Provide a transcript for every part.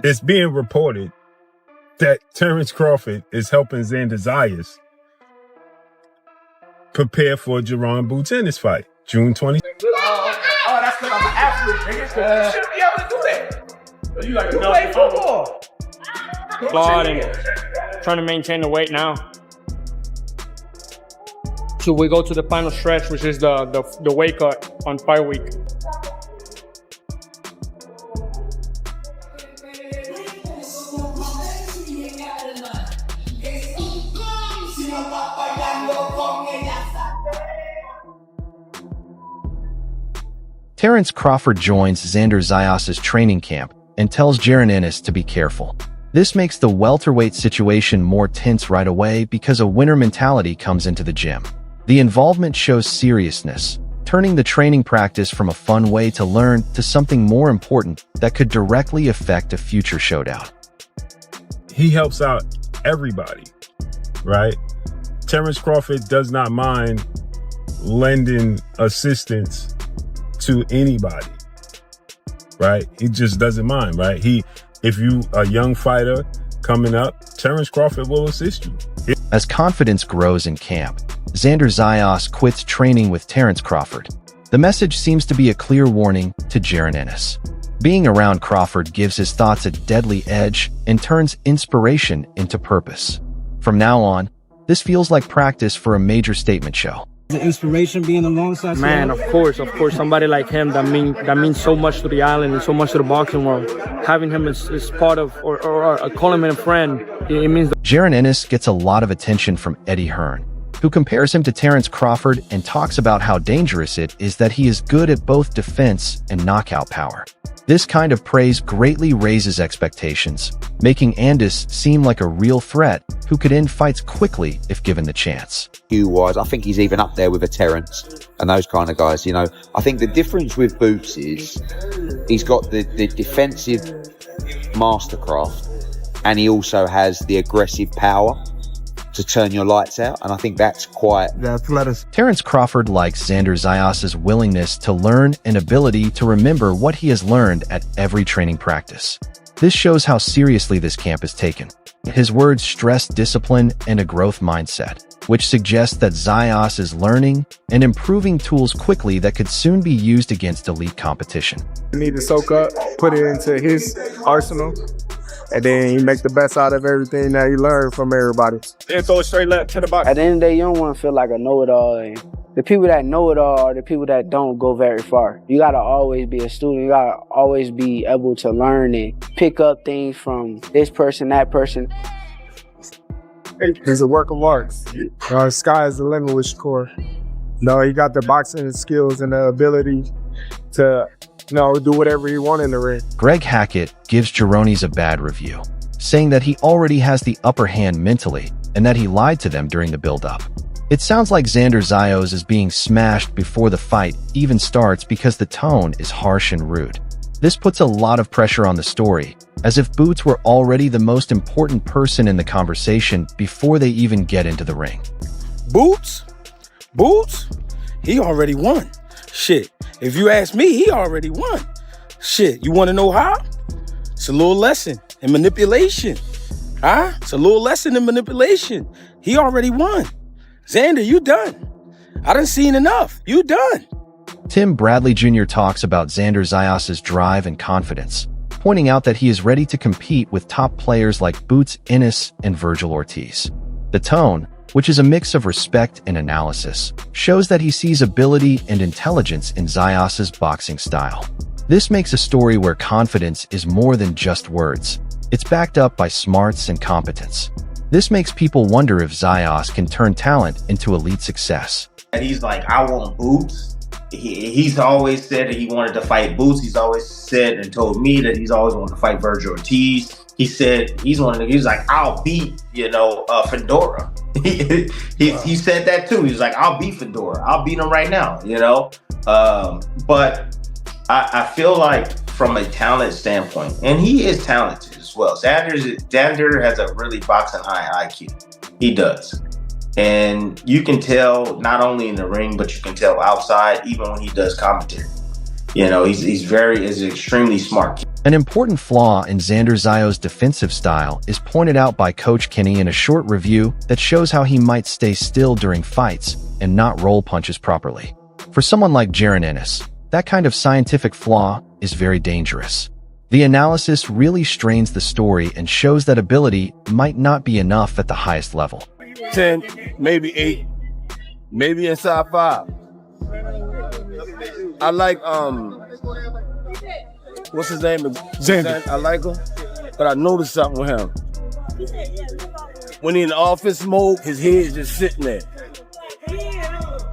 It's being reported that Terence Crawford is helping Xander Zayas prepare for Jaron Ennis fight, June 20th. Oh, that's because I'm an athlete, nigga. You shouldn't be able to do that. You like, you play football. Applauding, trying to maintain the weight now. So we go to the final stretch, which is the weight cut on fight week. Terence Crawford joins Xander Zayas' training camp and tells Jaron Ennis to be careful. This makes the welterweight situation more tense right away because a winner mentality comes into the gym. The involvement shows seriousness, turning the training practice from a fun way to learn to something more important that could directly affect a future showdown. He helps out everybody, right? Terence Crawford does not mind lending assistance to anybody, right? He just doesn't mind, right? If you a young fighter coming up, Terence Crawford will assist you. As confidence grows in camp, Xander Zayas quits training with Terence Crawford. The message seems to be a clear warning to Jaron Ennis. Being around Crawford gives his thoughts a deadly edge and turns inspiration into purpose. From now on, this feels like practice for a major statement show. The inspiration being alongside man, of course, somebody like him that means so much to the island and so much to the boxing world. Having him as part of or call him a friend, it means. Jaron Ennis gets a lot of attention from Eddie Hearn, who compares him to Terence Crawford and talks about how dangerous it is that he is good at both defense and knockout power. This kind of praise greatly raises expectations, making Ennis seem like a real threat who could end fights quickly if given the chance. Wise, I think he's even up there with a Terence and those kind of guys. You know, I think the difference with Boots is he's got the defensive mastercraft and he also has the aggressive power to turn your lights out, and I think that's quite the athleticism. Terence Crawford likes Xander Zayas' willingness to learn and ability to remember what he has learned at every training practice. This shows how seriously this camp is taken. His words stress discipline and a growth mindset, which suggests that Zayas is learning and improving tools quickly that could soon be used against elite competition. You need to soak up, put it into his arsenal, and then you make the best out of everything that you learn from everybody. And throw it straight left to the box. At the end of the day, you don't want to feel like a know-it-all. And the people that know it all are the people that don't go very far. You got to always be a student. You got to always be able to learn and pick up things from this person, that person. He's a work of art. Sky is the limit with Shakur. No, he got the boxing skills and the ability to do whatever he wants in the ring. Greg Hackett gives Jaronis a bad review, saying that he already has the upper hand mentally and that he lied to them during the build-up. It sounds like Xander Zayas is being smashed before the fight even starts because the tone is harsh and rude. This puts a lot of pressure on the story, as if Boots were already the most important person in the conversation before they even get into the ring. Boots? He already won. Shit, if you ask me, he already won. Shit, you want to know how? It's a little lesson in manipulation. Huh? It's a little lesson in manipulation. He already won. Xander, you done. I done seen enough. You done. Tim Bradley Jr. talks about Xander Zayas' drive and confidence, pointing out that he is ready to compete with top players like Boots Ennis and Virgil Ortiz. The tone, which is a mix of respect and analysis, shows that he sees ability and intelligence in Zayas' boxing style. This makes a story where confidence is more than just words. It's backed up by smarts and competence. This makes people wonder if Zayas can turn talent into elite success. And he's like, I want Boots. He's always said that he wanted to fight Boots. He's always said and told me that he's always wanted to fight Virgil Ortiz. He said he's like, I'll beat, Fedora. He said that too. He was like, I'll beat Fedora. I'll beat him right now, But I feel like from a talent standpoint, and he is talented as well. Xander has a really boxing high IQ. He does. And you can tell not only in the ring, but you can tell outside, even when he does commentary. He's extremely smart. An important flaw in Xander Zayas' defensive style is pointed out by Coach Kenny in a short review that shows how he might stay still during fights and not roll punches properly. For someone like Jaron Ennis, that kind of scientific flaw is very dangerous. The analysis really strains the story and shows that ability might not be enough at the highest level. 10, maybe 8, maybe inside 5. I like, what's his name? Xander. I like him, but I noticed something with him. When he in the offense mode, his head is just sitting there.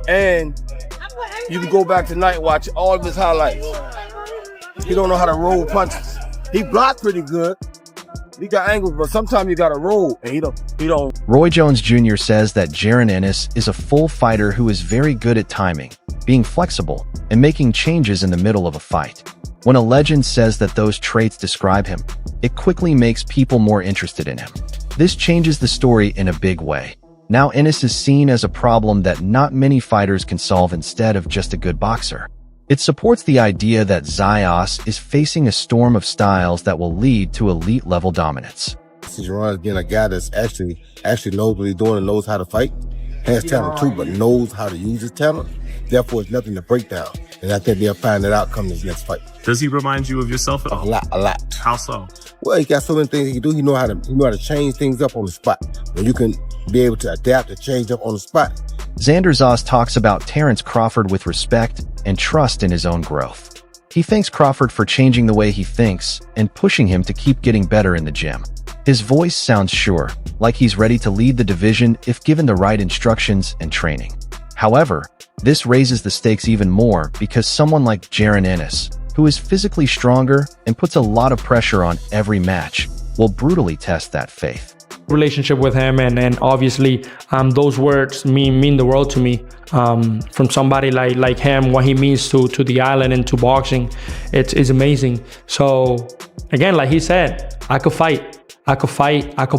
And you can go back tonight and watch all of his highlights. He don't know how to roll punches. He blocked pretty good. He got angles, but sometimes you got to roll, and he don't. Roy Jones Jr. says that Jaron Ennis is a full fighter who is very good at timing, being flexible, and making changes in the middle of a fight. When a legend says that those traits describe him, it quickly makes people more interested in him. This changes the story in a big way. Now Ennis is seen as a problem that not many fighters can solve instead of just a good boxer. It supports the idea that Zayas is facing a storm of styles that will lead to elite-level dominance. Jaron is being a guy that's actually knows what he's doing and knows how to fight. Has talent too, but knows how to use his talent. Therefore, it's nothing to break down. And I think they'll find that out come this next fight. Does he remind you of yourself at all? A lot. How so? Well, he got so many things he can do. He know how to change things up on the spot. And you can be able to adapt and change up on the spot. Xander Zayas talks about Terence Crawford with respect and trust in his own growth. He thanks Crawford for changing the way he thinks and pushing him to keep getting better in the gym. His voice sounds sure, like he's ready to lead the division if given the right instructions and training. However, this raises the stakes even more because someone like Jaron Ennis, who is physically stronger and puts a lot of pressure on every match, will brutally test that faith. Relationship with him, and obviously those words mean the world to me. From somebody like him, what he means to the island and to boxing, it's amazing. So again, like he said, I could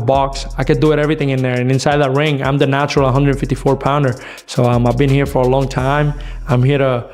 box, I could do everything in there. And inside that ring, I'm the natural 154 pounder. So I've been here for a long time. I'm here to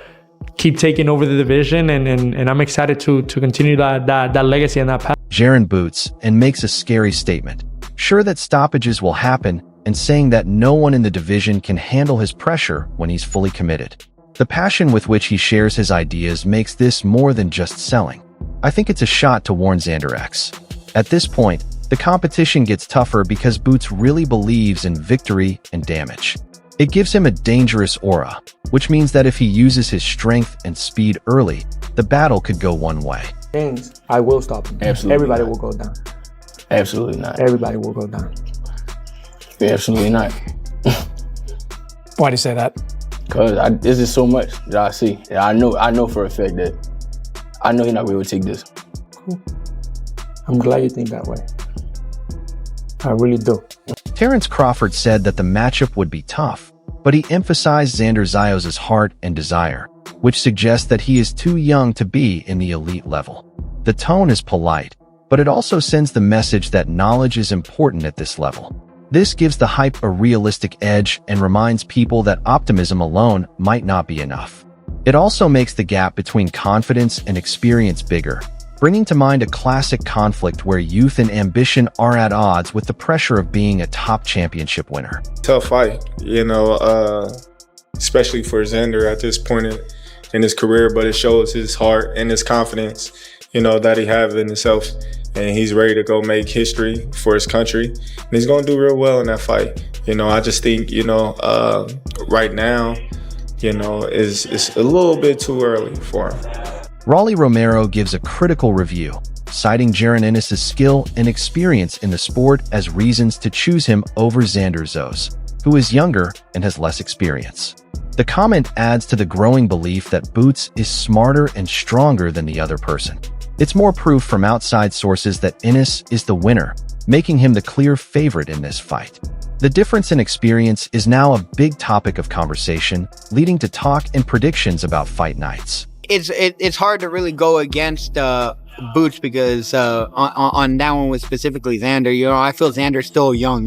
keep taking over the division, and I'm excited to continue that legacy and that path. Jaron boots and makes a scary statement, sure that stoppages will happen and saying that no one in the division can handle his pressure when he's fully committed. The passion with which he shares his ideas makes this more than just selling. I think it's a shot to warn Xander X. At this point, the competition gets tougher because Boots really believes in victory and damage. It gives him a dangerous aura, which means that if he uses his strength and speed early, the battle could go one way. I will stop him. Absolutely Everybody not. will go down. Absolutely not. Everybody will go down. Absolutely not. Why do you say that? Because this is so much that I see. I know for a fact that I know he's not going to be able to take this. Cool. I'm glad you think that way. I really do. Terence Crawford said that the matchup would be tough, but he emphasized Xander Zayas' heart and desire, which suggests that he is too young to be in the elite level. The tone is polite, but it also sends the message that knowledge is important at this level. This gives the hype a realistic edge and reminds people that optimism alone might not be enough. It also makes the gap between confidence and experience bigger, bringing to mind a classic conflict where youth and ambition are at odds with the pressure of being a top championship winner. Tough fight, especially for Xander at this point in his career, but it shows his heart and his confidence, that he has in himself. And he's ready to go make history for his country. And he's going to do real well in that fight. I just think, right now, it's a little bit too early for him. Rolly Romero gives a critical review, citing Jaron Ennis' skill and experience in the sport as reasons to choose him over Xander Zayas, who is younger and has less experience. The comment adds to the growing belief that Boots is smarter and stronger than the other person. It's more proof from outside sources that Ennis is the winner, making him the clear favorite in this fight. The difference in experience is now a big topic of conversation, leading to talk and predictions about fight nights. It's hard to really go against Boots because on that one with specifically Xander, I feel Xander's still young,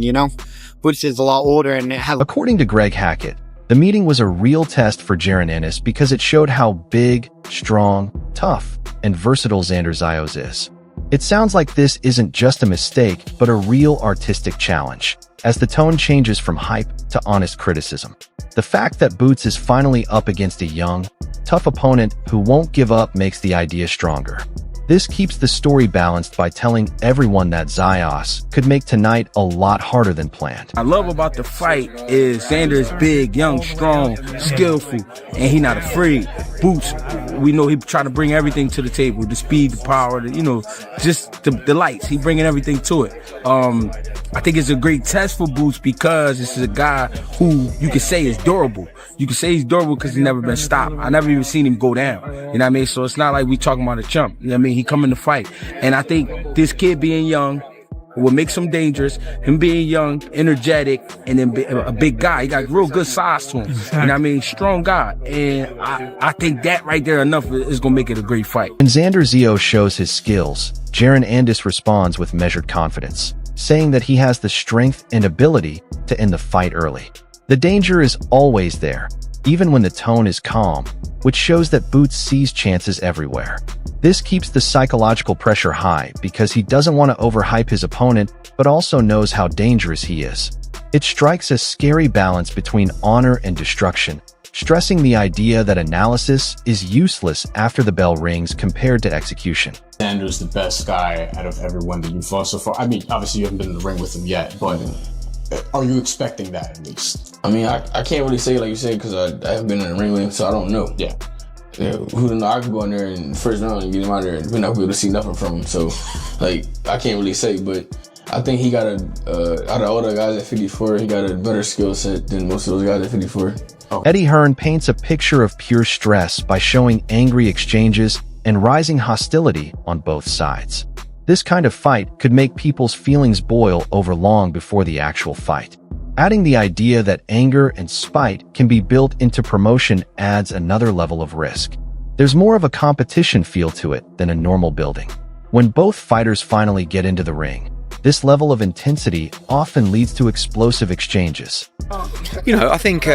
Boots is a lot older and has. According to Greg Hackett, the meeting was a real test for Jaron Ennis because it showed how big, strong, tough, and versatile Xander Zayas is. It sounds like this isn't just a mistake, but a real artistic challenge, as the tone changes from hype to honest criticism. The fact that Boots is finally up against a young, tough opponent who won't give up makes the idea stronger. This keeps the story balanced by telling everyone that Zayas could make tonight a lot harder than planned. I love about the fight is Xander is big, young, strong, skillful, and he not afraid. Boots, we know he trying to bring everything to the table, the speed, the power, just the lights. He bringing everything to it. I think it's a great test for Boots because this is a guy who you can say is durable. You can say he's durable because he's never been stopped. I never even seen him go down. You know what I mean? So it's not like we talking about a chump. You know what I mean? He coming to fight. And I think this kid being young will make him dangerous. Him being young, energetic, and then a big guy. He got real good size to him. You know what I mean? Strong guy. And I think that right there enough is going to make it a great fight. When Xander Zayas shows his skills, Jaron Ennis responds with measured confidence, saying that he has the strength and ability to end the fight early. The danger is always there, even when the tone is calm, which shows that Boots sees chances everywhere. This keeps the psychological pressure high because he doesn't want to overhype his opponent, but also knows how dangerous he is. It strikes a scary balance between honor and destruction, stressing the idea that analysis is useless after the bell rings compared to execution. Xander's the best guy out of everyone that you've fought so far. I mean, obviously you haven't been in the ring with him yet, but are you expecting that at least? I mean, I can't really say like you said because I haven't been in the ring with him, so I don't know. Yeah. Who knows? I could go in there in the first round and get him out of there and we're not be able to see nothing from him. So, like, I can't really say, but I think he got out of all the guys at 54, he got a better skill set than most of those guys at 54. Oh. Eddie Hearn paints a picture of pure stress by showing angry exchanges and rising hostility on both sides. This kind of fight could make people's feelings boil over long before the actual fight. Adding the idea that anger and spite can be built into promotion adds another level of risk. There's more of a competition feel to it than a normal building. When both fighters finally get into the ring, this level of intensity often leads to explosive exchanges. You know, I think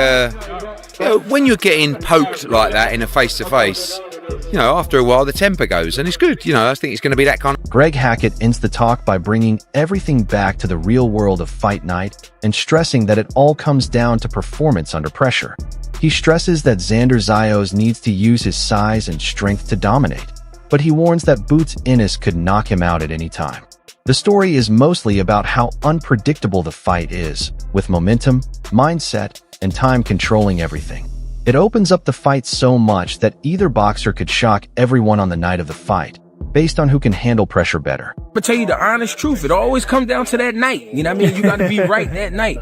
when you're getting poked like that in a face-to-face, you know, after a while the temper goes and it's good. You know, I think it's going to be that kind of... Greg Hackett ends the talk by bringing everything back to the real world of fight night and stressing that it all comes down to performance under pressure. He stresses that Xander Zayas needs to use his size and strength to dominate, but he warns that Boots Ennis could knock him out at any time. The story is mostly about how unpredictable the fight is, with momentum, mindset, and time controlling everything. It opens up the fight so much that either boxer could shock everyone on the night of the fight, based on who can handle pressure better. But tell you the honest truth, it always comes down to that night. You know what I mean? You got to be right that night.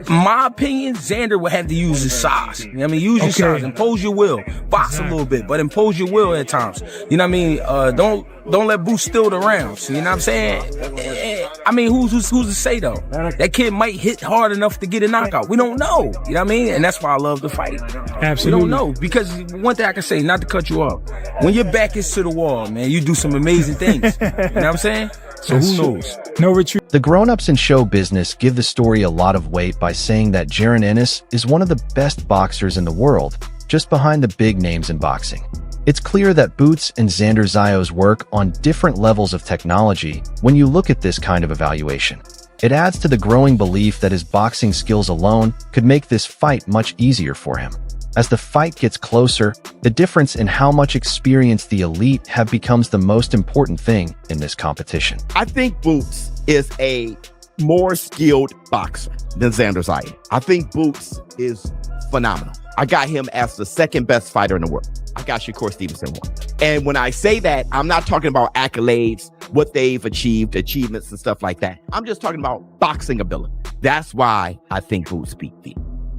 My opinion, Xander would have to use his size. You know what I mean? Use your size, impose your will. Box a little bit, but impose your will at times. You know what I mean? Don't let Boots steal the rounds. You know what I'm saying? I mean, who's to say though? That kid might hit hard enough to get a knockout. We don't know. You know what I mean? And that's why I love the fight. Absolutely. We don't know. Because one thing I can say, not to cut you off, when your back is to the wall, man, you do some amazing things. You know what I'm saying? So who knows? No retreat. The grown-ups in show business give the story a lot of weight by saying that Jaron Ennis is one of the best boxers in the world, just behind the big names in boxing. It's clear that Boots and Xander Zayas work on different levels of technology when you look at this kind of evaluation. It adds to the growing belief that his boxing skills alone could make this fight much easier for him. As the fight gets closer, the difference in how much experience the elite have becomes the most important thing in this competition. I think Boots is a more skilled boxer than Xander Zayas. I think Boots is phenomenal. I got him as the second best fighter in the world. I got Shakur Stevenson one. And when I say that, I'm not talking about accolades, what they've achieved, achievements and stuff like that. I'm just talking about boxing ability. That's why I think Boots beat me.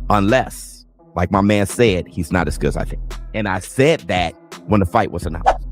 Unless, like my man said, he's not as good as I think. And I said that when the fight was announced.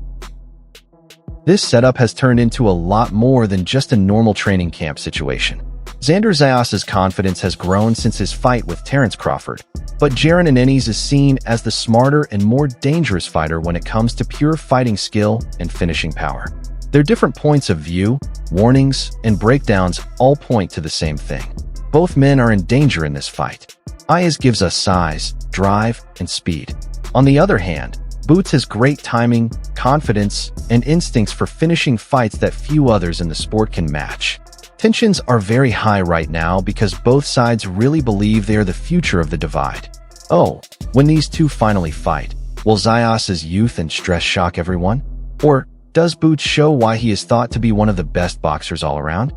This setup has turned into a lot more than just a normal training camp situation. Xander Zayas' confidence has grown since his fight with Terence Crawford, but Jaron Ennis is seen as the smarter and more dangerous fighter when it comes to pure fighting skill and finishing power. Their different points of view, warnings, and breakdowns all point to the same thing. Both men are in danger in this fight. Zayas gives us size, drive, and speed. On the other hand, Boots has great timing, confidence, and instincts for finishing fights that few others in the sport can match. Tensions are very high right now because both sides really believe they are the future of the divide. Oh, when these two finally fight, will Zayas' youth and stress shock everyone? Or does Boots show why he is thought to be one of the best boxers all around?